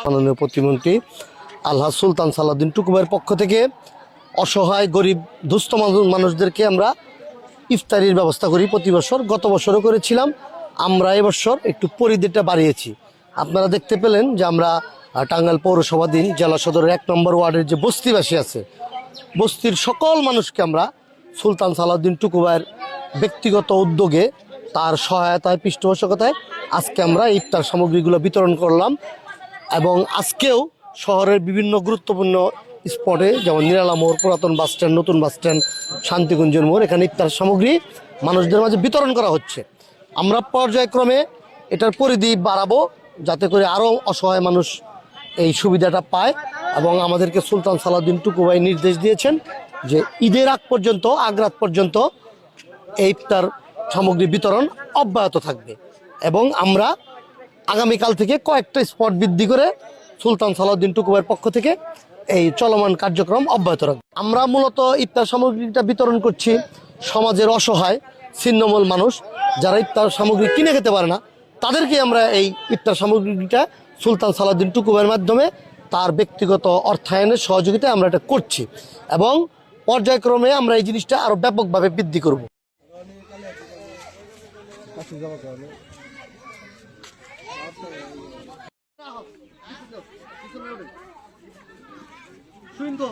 মাননীয় প্রতিমন্ত্রী আলহাজ সুলতান সালাউদ্দিন টুকু ভাইয়ের পক্ষ থেকে অসহায় গরিব দুস্থ মানুষদেরকে আমরা ইফতারির ব্যবস্থা করি প্রতি বছর। গত বছরও করেছিলাম, আমরা এবছর একটু পরিধিটা বাড়িয়েছি। আপনারা দেখতে পেলেন যে আমরা টাঙ্গাইল পৌরসভাধীন জেলা সদরের 1 নম্বর ওয়ার্ডের যে বস্তিবাসী আছে, বস্তির সকল মানুষকে আমরা সুলতান সালাউদ্দিন টুকু ভাইয়ের ব্যক্তিগত উদ্যোগে, তার সহায়তায়, পৃষ্ঠপোষকতায় আজকে আমরা ইফতার সামগ্রীগুলো বিতরণ করলাম। এবং আজকেও শহরের বিভিন্ন গুরুত্বপূর্ণ স্পটে, যেমন নিরালা মোড়, পুরাতন বাসস্ট্যান্ড, নতুন বাসস্ট্যান্ড, শান্তিকুঞ্জের মোড়, এখানে ইফতার সামগ্রী মানুষদের মাঝে বিতরণ করা হচ্ছে। আমরা পর্যায়ক্রমে এটার পরিধি বাড়াবো, যাতে করে আরও অসহায় মানুষ এই সুবিধাটা পায়। এবং আমাদেরকে সুলতান সালাউদ্দিন টুকু ভাই নির্দেশ দিয়েছেন যে ঈদের আগ রাত পর্যন্ত এই ইফতার সামগ্রী বিতরণ অব্যাহত থাকবে। এবং আমরা আগামীকাল থেকে কয়েকটা স্পট বৃদ্ধি করে সুলতান সালাউদ্দিন টুকু ভাইয়ের পক্ষ থেকে এই চলমান কার্যক্রম অব্যাহত রাখবো। আমরা মূলত ইফতার সামগ্রীটা বিতরণ করছি সমাজের অসহায় ছিন্নমূল মানুষ যারা ইফতার সামগ্রী কিনে খেতে পারে না, তাদেরকে আমরা এই ইফতার সামগ্রীটা সুলতান সালাউদ্দিন টুকু ভাইয়ের মাধ্যমে তার ব্যক্তিগত অর্থায়নের সহযোগিতায় আমরা এটা করছি। এবং পর্যায়ক্রমে আমরা এই জিনিসটা আরও ব্যাপকভাবে বৃদ্ধি করব। শুনতো